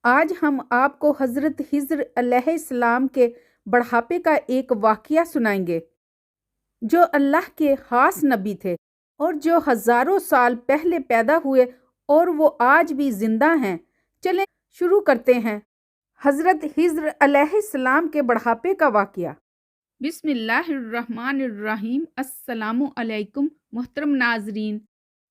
آج ہم آپ کو حضرت خضر علیہ السلام کے بڑھاپے کا ایک واقعہ سنائیں گے، جو اللہ کے خاص نبی تھے اور جو ہزاروں سال پہلے پیدا ہوئے اور وہ آج بھی زندہ ہیں۔ چلیں شروع کرتے ہیں۔ حضرت خضر علیہ السلام کے بڑھاپے کا واقعہ۔ بسم اللہ الرحمن الرحیم۔ السلام علیکم محترم ناظرین۔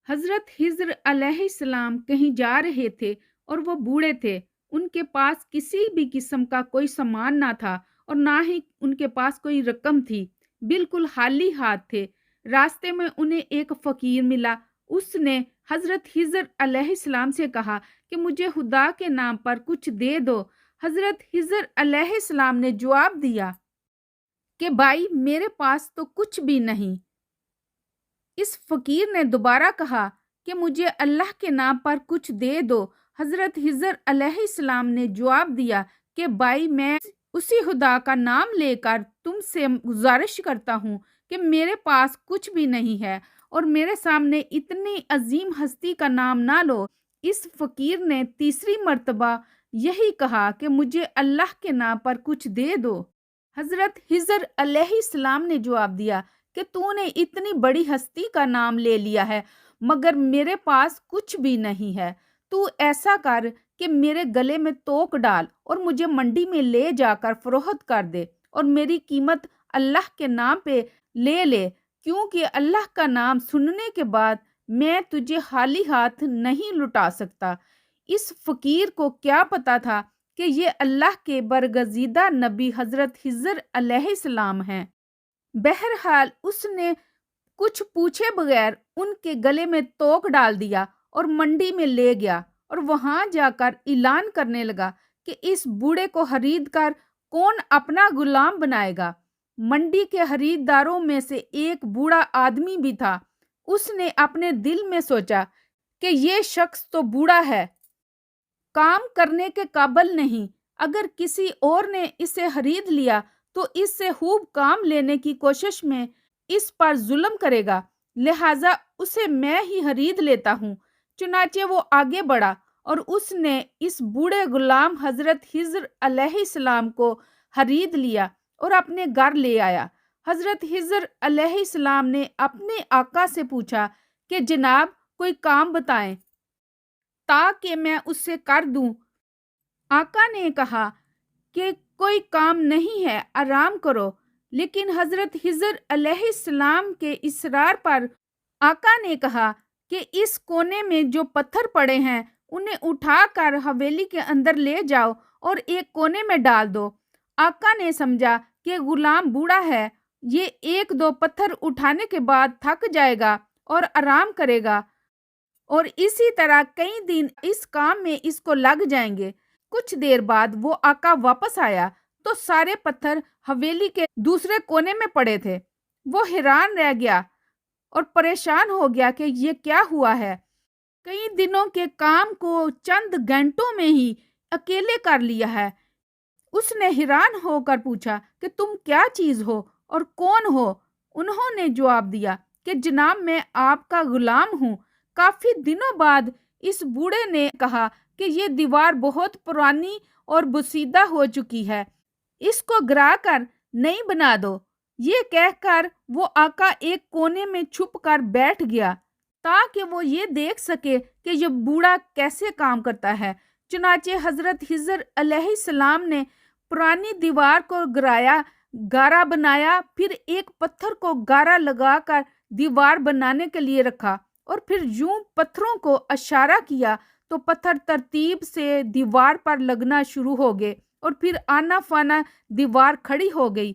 حضرت خضر علیہ السلام کہیں جا رہے تھے اور وہ بوڑھے تھے۔ ان کے پاس کسی بھی قسم کا کوئی سامان نہ تھا اور نہ ہی ان کے پاس کوئی رقم تھی، بالکل خالی ہاتھ تھے۔ راستے میں انہیں ایک فقیر ملا۔ اس نے حضرت خضر علیہ السلام سے کہا کہ مجھے خدا کے نام پر کچھ دے دو۔ حضرت خضر علیہ السلام نے جواب دیا کہ بھائی میرے پاس تو کچھ بھی نہیں۔ اس فقیر نے دوبارہ کہا کہ مجھے اللہ کے نام پر کچھ دے دو۔ حضرت خضر علیہ السلام نے جواب دیا کہ بھائی میں اسی خدا کا نام لے کر تم سے گزارش کرتا ہوں کہ میرے پاس کچھ بھی نہیں ہے اور میرے سامنے اتنی عظیم ہستی کا نام نہ لو۔ اس فقیر نے تیسری مرتبہ یہی کہا کہ مجھے اللہ کے نام پر کچھ دے دو۔ حضرت خضر علیہ السلام نے جواب دیا کہ تو نے اتنی بڑی ہستی کا نام لے لیا ہے مگر میرے پاس کچھ بھی نہیں ہے۔ تو ایسا کر کہ میرے گلے میں توک ڈال اور مجھے منڈی میں لے جا کر فروخت کر دے اور میری قیمت اللہ کے نام پہ لے لے، کیونکہ اللہ کا نام سننے کے بعد میں تجھے خالی ہاتھ نہیں لٹا سکتا۔ اس فقیر کو کیا پتا تھا کہ یہ اللہ کے برگزیدہ نبی حضرت خضر علیہ السلام ہیں۔ بہرحال اس نے کچھ پوچھے بغیر ان کے گلے میں توک ڈال دیا اور منڈی میں لے گیا اور وہاں جا کر اعلان کرنے لگا کہ اس بوڑھے کو خرید کر کون اپنا غلام بنائے گا۔ منڈی کے خریداروں میں سے ایک بوڑھا آدمی بھی تھا۔ اس نے اپنے دل میں سوچا کہ یہ شخص تو بوڑھا ہے، کام کرنے کے قابل نہیں، اگر کسی اور نے اسے خرید لیا تو اس سے خوب کام لینے کی کوشش میں اس پر ظلم کرے گا، لہٰذا اسے میں ہی خرید لیتا ہوں۔ چنانچہ وہ آگے بڑھا اور اس نے اس بوڑھے غلام حضرت خضر علیہ السلام کو خرید لیا اور اپنے گھر لے آیا۔ حضرت خضر علیہ السلام نے اپنے آقا سے پوچھا کہ جناب کوئی کام بتائیں تاکہ میں اس سے کر دوں۔ آقا نے کہا کہ کوئی کام نہیں ہے، آرام کرو۔ لیکن حضرت خضر علیہ السلام کے اصرار پر آقا نے کہا کہ اس کونے میں جو پتھر پڑے ہیں انہیں اٹھا کر حویلی کے اندر لے جاؤ اور ایک کونے میں ڈال دو۔ آقا نے سمجھا کہ غلام بوڑھا ہے، یہ ایک دو پتھر اٹھانے کے بعد تھک جائے گا اور آرام کرے گا اور اسی طرح کئی دن اس کام میں اس کو لگ جائیں گے۔ کچھ دیر بعد وہ آقا واپس آیا تو سارے پتھر حویلی کے دوسرے کونے میں پڑے تھے۔ وہ حیران رہ گیا اور پریشان ہو گیا کہ یہ کیا ہوا ہے، کئی دنوں کے کام کو چند گھنٹوں میں ہی اکیلے کر لیا ہے۔ اس نے حیران ہو کر پوچھا کہ تم کیا چیز ہو اور کون ہو؟ انہوں نے جواب دیا کہ جناب میں آپ کا غلام ہوں۔ کافی دنوں بعد اس بوڑھے نے کہا کہ یہ دیوار بہت پرانی اور بسیدہ ہو چکی ہے، اس کو گرا کر نئی بنا دو۔ یہ کہہ کر وہ آقا ایک کونے میں چھپ کر بیٹھ گیا تاکہ وہ یہ دیکھ سکے کہ یہ بوڑھا کیسے کام کرتا ہے۔ چنانچہ حضرت خضر علیہ السلام نے پرانی دیوار کو گرایا، گارا بنایا، پھر ایک پتھر کو گارا لگا کر دیوار بنانے کے لیے رکھا اور پھر یوں پتھروں کو اشارہ کیا تو پتھر ترتیب سے دیوار پر لگنا شروع ہو گئے اور پھر آنا فانا دیوار کھڑی ہو گئی۔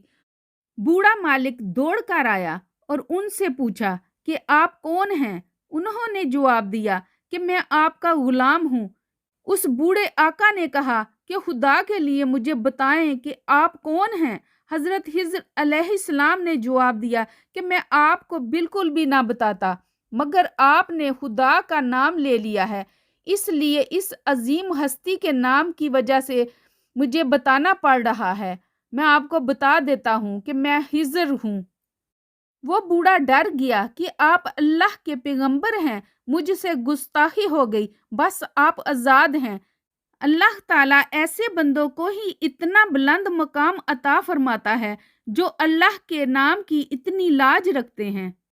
بوڑھا مالک دوڑ کر آیا اور ان سے پوچھا کہ آپ کون ہیں؟ انہوں نے جواب دیا کہ میں آپ کا غلام ہوں۔ اس بوڑھے آقا نے کہا کہ خدا کے لیے مجھے بتائیں کہ آپ کون ہیں؟ حضرت خضر علیہ السلام نے جواب دیا کہ میں آپ کو بالکل بھی نہ بتاتا، مگر آپ نے خدا کا نام لے لیا ہے، اس لیے اس عظیم ہستی کے نام کی وجہ سے مجھے بتانا پڑ رہا ہے۔ میں آپ کو بتا دیتا ہوں کہ میں خضر ہوں۔ وہ بوڑھا ڈر گیا کہ آپ اللہ کے پیغمبر ہیں، مجھ سے گستاخی ہو گئی، بس آپ آزاد ہیں۔ اللہ تعالیٰ ایسے بندوں کو ہی اتنا بلند مقام عطا فرماتا ہے جو اللہ کے نام کی اتنی لاج رکھتے ہیں۔